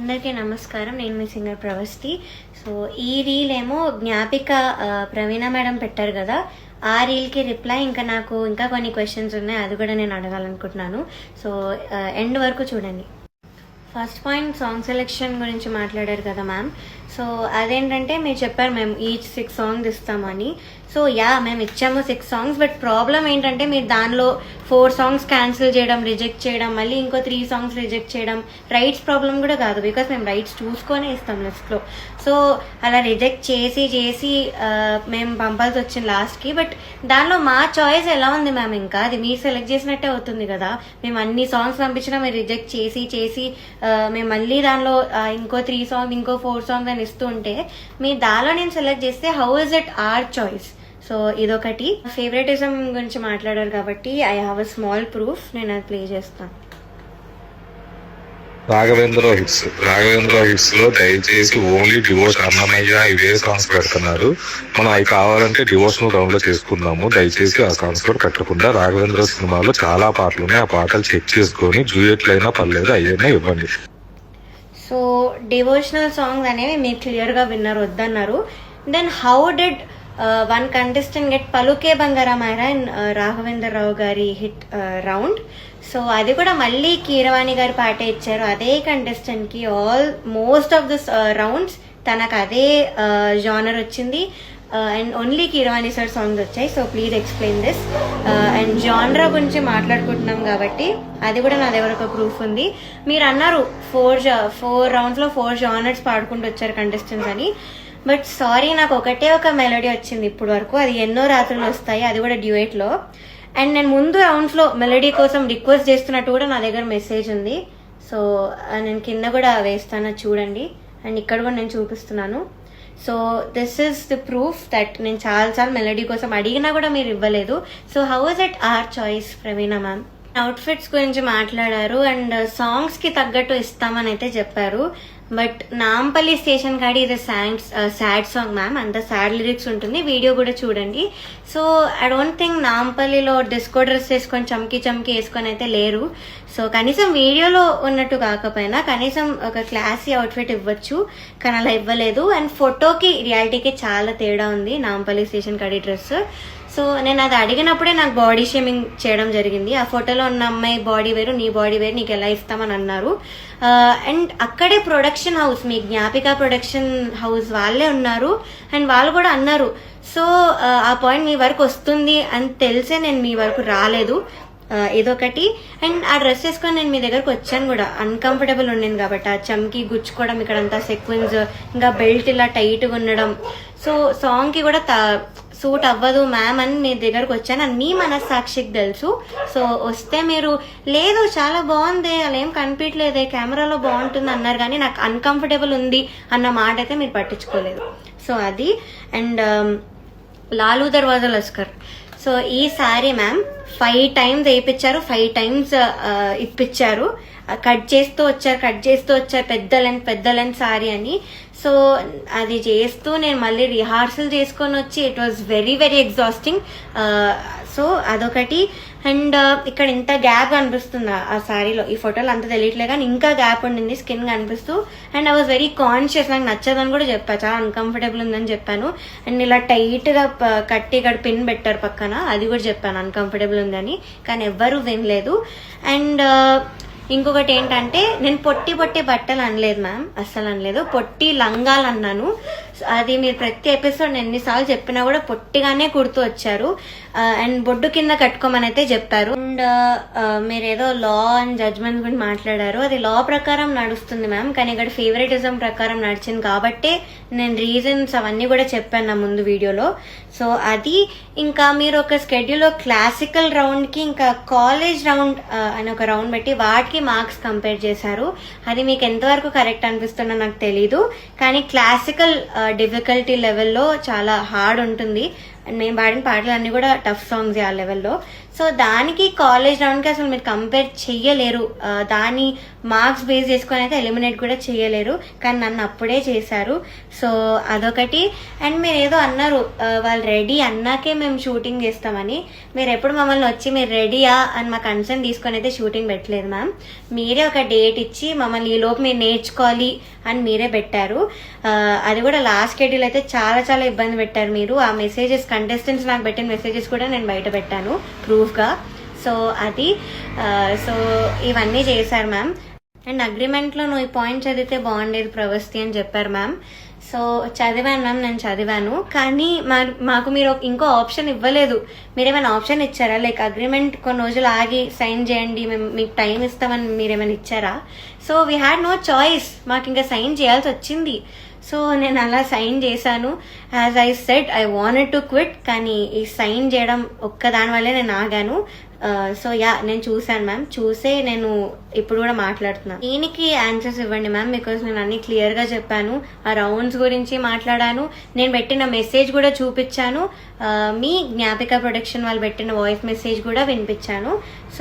అందరికీ నమస్కారం. నేను మీ సింగర్ ప్రవస్తి. సో ఈ రీల్ ఏమో జ్ఞాపిక ప్రవీణ మేడం పెట్టారు కదా, ఆ రీల్కి రిప్లై ఇంకా నాకు ఇంకా కొన్ని క్వశ్చన్స్ ఉన్నాయి, అది కూడా నేను అడగాలనుకుంటున్నాను. సో ఎండ్ వరకు చూడండి. ఫస్ట్ పాయింట్ సాంగ్ సెలెక్షన్ గురించి మాట్లాడారు కదా మ్యామ్. సో అదేంటంటే మీరు చెప్పారు మేము ఈచ్ 6 సాంగ్స్ ఇస్తామని. సో మేము ఇచ్చాము 6 సాంగ్స్. బట్ ప్రాబ్లం ఏంటంటే మీరు దానిలో 4 సాంగ్స్ క్యాన్సిల్ చేయడం, రిజెక్ట్ చేయడం, మళ్ళీ ఇంకో 3 సాంగ్స్ రిజెక్ట్ చేయడం రైట్స్ ప్రాబ్లం కూడా కాదు, బికాస్ మేము రైట్స్ చూసుకొనే ఇస్తాం లిస్ట్లో. సో అలా రిజెక్ట్ చేసి మేము పంపాల్సి వచ్చింది లాస్ట్కి. బట్ దానిలో మా చాయిస్ ఎలా ఉంది మ్యామ్? ఇంకా అది మీరు సెలెక్ట్ చేసినట్టే అవుతుంది కదా. మేము అన్ని సాంగ్స్ పంపించినా మీరు రిజెక్ట్ చేసి మేము మళ్ళీ దానిలో ఇంకో 3 సాంగ్స్, ఇంకో 4 సాంగ్స్ అని ఇస్తూ ఉంటే మీ దానిలో నేను సెలెక్ట్ చేస్తే how is it or choice? So ఇదొకటి. ఫేవరెటిజం గురించి మాట్లాడారు కాబట్టి I have a small proof, నేను అది ప్లే చేస్తాను. రాఘవేంద్ర హిట్స్ లో దయచేసి ఓన్లీ డివోర్స్ అన్నమయ్య ఇవే సాంగ్స్ పెడుతున్నారు. మనం అవి కావాలంటే డివోర్స్ డౌన్ లో చేసుకుందాము. దయచేసి ఆ సాంగ్స్ కూడా పెట్టకుండా రాఘవేంద్ర సినిమాలో చాలా పాటలు ఉన్నాయి, ఆ పాటలు చెక్ చేసుకొని డ్యూయెట్లు అయినా పర్లేదు అయ్యైనా ఇవ్వండి. సో డివోషనల్ సాంగ్స్ అనేవి మీరు క్లియర్గా విన్నారు, వద్దన్నారు. Then how did one contestant get Paluke Bangaramayera in Raghavendra రావు గారి హిట్ రౌండ్? సో అది కూడా మళ్ళీ కీరవాణి గారి పాటే ఇచ్చారు అదే కంటెస్టెంట్ కి. మోస్ట్ ఆఫ్ దిస్ రౌండ్స్ తనకు అదే జానర్ వచ్చింది and only Keeravani sir songs వచ్చాయి. So please explain this. And జానరా గురించి మాట్లాడుకుంటున్నాం కాబట్టి అది కూడా నా దగ్గర ఒక ప్రూఫ్ ఉంది. మీరు అన్నారు 4 రౌండ్స్ లో 4 జానర్స్ పాడుకుంటూ వచ్చారు కంటెస్టెంట్స్ అని. బట్ సారీ, నాకు ఒకటే ఒక మెలోడీ వచ్చింది ఇప్పుడు వరకు, అది ఎన్నో రాత్రులు వస్తాయి, అది కూడా డ్యూయెట్ లో. అండ్ నేను ముందు రౌండ్స్ లో మెలోడీ కోసం రిక్వెస్ట్ చేస్తున్నట్టు కూడా నా దగ్గర మెసేజ్ ఉంది. సో నేను కింద కూడా వేస్తాను, చూడండి. అండ్ ఇక్కడ కూడా నేను చూపిస్తున్నాను. So this is the proof that నేను చాలాసార్లు మెలోడీ కోసం అడిగినా కూడా మీరు ఇవ్వలేదు. So how is it or choice Praveena ma'am? Outfits గురించి మాట్లాడారు అండ్ సాంగ్స్ కి తగ్గట్టు ఇస్తామని అయితే చెప్పారు. బట్ నాంపల్లి స్టేషన్ కాడి ఇది సాడ్ సాంగ్ మ్యామ్, అంత సాడ్ లిరిక్స్ ఉంటుంది, వీడియో కూడా చూడండి. సో ఐ డోంట్ థింక్ నాంపల్లిలో డిస్కో డ్రెస్ వేసుకొని చమ్కి వేసుకొని అయితే లేరు. సో కనీసం వీడియోలో ఉన్నట్టు కాకపోయినా కనీసం ఒక క్లాసీ అవుట్ఫిట్ ఇవ్వచ్చు, కానీ అలా ఇవ్వలేదు. అండ్ ఫోటోకి రియాలిటీకి చాలా తేడా ఉంది నాంపల్లి స్టేషన్ కాడి డ్రెస్. సో నేను అది అడిగినప్పుడే నాకు బాడీ షేమింగ్ చేయడం జరిగింది. ఆ ఫోటోలో ఉన్న అమ్మాయి బాడీ వేరు, నీ బాడీ వేరు, నీకు ఎలా ఇస్తామని అన్నారు. అండ్ అక్కడే ప్రొడక్షన్ హౌస్, మీ జ్ఞాపిక ప్రొడక్షన్ హౌస్ వాళ్ళే ఉన్నారు అండ్ వాళ్ళు కూడా అన్నారు. సో ఆ పాయింట్ మీ వరకు వస్తుంది అని తెలిసే నేను మీ వరకు రాలేదు, ఇదొకటి. అండ్ ఆ డ్రెస్ వేసుకొని నేను మీ దగ్గరకు వచ్చాను కూడా, అన్కంఫర్టబుల్ ఉండింది కాబట్టి. ఆ చమ్కి గుచ్చుకోవడం, ఇక్కడంతా సెక్వెన్స్, ఇంకా బెల్ట్ ఇలా టైట్గా ఉండడం, సో సాంగ్కి కూడా సూట్ అవ్వదు మ్యామ్ అని మీ దగ్గరకు వచ్చాను. అని మీ మనస్సాక్షికి తెలుసు. సో వస్తే మీరు లేదు చాలా బాగుంది, అలా ఏం కనిపించలేదే, కెమెరాలో బాగుంటుంది అన్నారు, కానీ నాకు అన్కంఫర్టబుల్ ఉంది అన్న మాట అయితే మీరు పట్టించుకోలేదు. సో అది. అండ్ లాలూ దర్వాజా లస్కర్. సో ఈ సారీ మ్యామ్ 5 టైమ్స్ వేయించారు, 5 టైమ్స్ ఇప్పించారు. కట్ చేస్తూ వచ్చారు పెద్ద లెంత్ సారీ అని. సో అది చేస్తూ నేను మళ్ళీ రిహార్సల్ చేసుకొని వచ్చి it was very very exhausting. So అదొకటి. అండ్ ఇక్కడ ఇంత గ్యాప్ కనిపిస్తుంది ఆ సారీలో, ఈ ఫోటోలో అంత తెలియట్లే కానీ ఇంకా గ్యాప్ ఉండింది స్కిన్ కనిపిస్తూ. And I was very conscious, నాకు నచ్చదని కూడా చెప్పాను, చాలా అన్కంఫర్టబుల్ ఉందని చెప్పాను. అండ్ ఇలా టైట్ గా కట్టి ఇక్కడ పిన్ పెట్టారు పక్కన, అది కూడా చెప్పాను అన్కంఫర్టబుల్ ఉందని, కానీ ఎవ్వరూ వినలేదు. అండ్ ఇంకొకటి ఏంటంటే నేను పొట్టి బట్టలు అనలేదు మ్యామ్, అస్సలు అనలేదు, పొట్టి లంగాలు అన్నాను. అది మీరు ప్రతి ఎపిసోడ్ ఎన్నిసార్లు చెప్పినా కూడా పొట్టిగానే కుడుతూ వచ్చారు. అండ్ బొడ్డు కింద కట్టుకోమని అయితే చెప్పారు. అండ్ మీరు ఏదో లా అండ్ జడ్జ్మెంట్ గురించి మాట్లాడారు, అది లా ప్రకారం నడుస్తుంది మ్యామ్, కానీ ఇక్కడ ఫేవరెటిజం ప్రకారం నడిచింది కాబట్టే నేను రీజన్స్ అవన్నీ కూడా చెప్పాను నా ముందు వీడియోలో. సో అది. ఇంకా మీరు ఒక స్కెడ్యూల్లో క్లాసికల్ రౌండ్ కి ఇంకా కాలేజ్ రౌండ్ అని ఒక రౌండ్ పెట్టి వాటికి మార్క్స్ కంపేర్ చేశారు. అది మీకు ఎంతవరకు కరెక్ట్ అనిపిస్తుందో నాకు తెలీదు, కానీ క్లాసికల్ డిఫికల్టీ లెవెల్లో చాలా హార్డ్ ఉంటుంది. అండ్ మేము పాడిన పాటలు అన్ని కూడా టఫ్ సాంగ్స్ ఆ లెవెల్లో. సో దానికి కాలేజ్ రౌండ్కి అసలు మీరు కంపేర్ చెయ్యలేరు. దాని మార్క్స్ బేస్ చేసుకొని అయితే ఎలిమినేట్ కూడా చేయలేరు, కానీ నన్ను అప్పుడే చేశారు. సో అదొకటి. అండ్ మీరు ఏదో అన్నారు వాళ్ళు రెడీ అన్నాకే మేము షూటింగ్ చేస్తామని. మీరు ఎప్పుడు మమ్మల్ని వచ్చి మీరు రెడీయా అని మా కన్సర్న్ తీసుకొని అయితే షూటింగ్ పెట్టలేదు మ్యామ్. మీరే ఒక డేట్ ఇచ్చి మమ్మల్ని ఈ లోపు మీరు నేర్చుకోవాలి అని మీరే పెట్టారు. అది కూడా లాస్ట్ షెడ్యూల్ అయితే చాలా చాలా ఇబ్బంది పెట్టారు మీరు. ఆ మెసేజెస్ కంటెస్టెంట్స్ నాకు పెట్టిన మెసేజెస్ కూడా నేను బయట పెట్టాను ప్రూఫ్గా. సో అది సో ఇవన్నీ చేశారు మ్యామ్. అండ్ అగ్రిమెంట్లో నువ్వు ఈ పాయింట్ చదివితే బాగుండేది ప్రవస్తి అని చెప్పారు మ్యామ్. సో చదివాను మ్యామ్, నేను చదివాను. కానీ మాకు మీరు ఇంకో ఆప్షన్ ఇవ్వలేదు. మీరేమైనా ఆప్షన్ ఇచ్చారా? లైక్ అగ్రిమెంట్ కొన్ని రోజులు ఆగి సైన్ చేయండి, మేము మీకు టైం ఇస్తామని మీరేమైనా ఇచ్చారా? So we had no choice, మాకు ఇంకా సైన్ చేయాల్సి వచ్చింది. సో నేను అలా సైన్ చేశాను. As I said I wanted to quit, కానీ ఈ సైన్ చేయడం ఒక్కదాని వల్లే నేను ఆగాను. సో నేను చూసాను మ్యామ్, చూసే నేను ఇప్పుడు కూడా మాట్లాడుతున్నాను. దీనికి ఆన్సర్స్ ఇవ్వండి మ్యామ్, బికాస్ నేను అన్ని క్లియర్గా చెప్పాను. ఆ రౌండ్స్ గురించి మాట్లాడాను, నేను పెట్టిన మెసేజ్ కూడా చూపించాను, మీ జ్ఞాపిక ప్రొడక్షన్ వాళ్ళు పెట్టిన వాయిస్ మెసేజ్ కూడా వినిపించాను. సో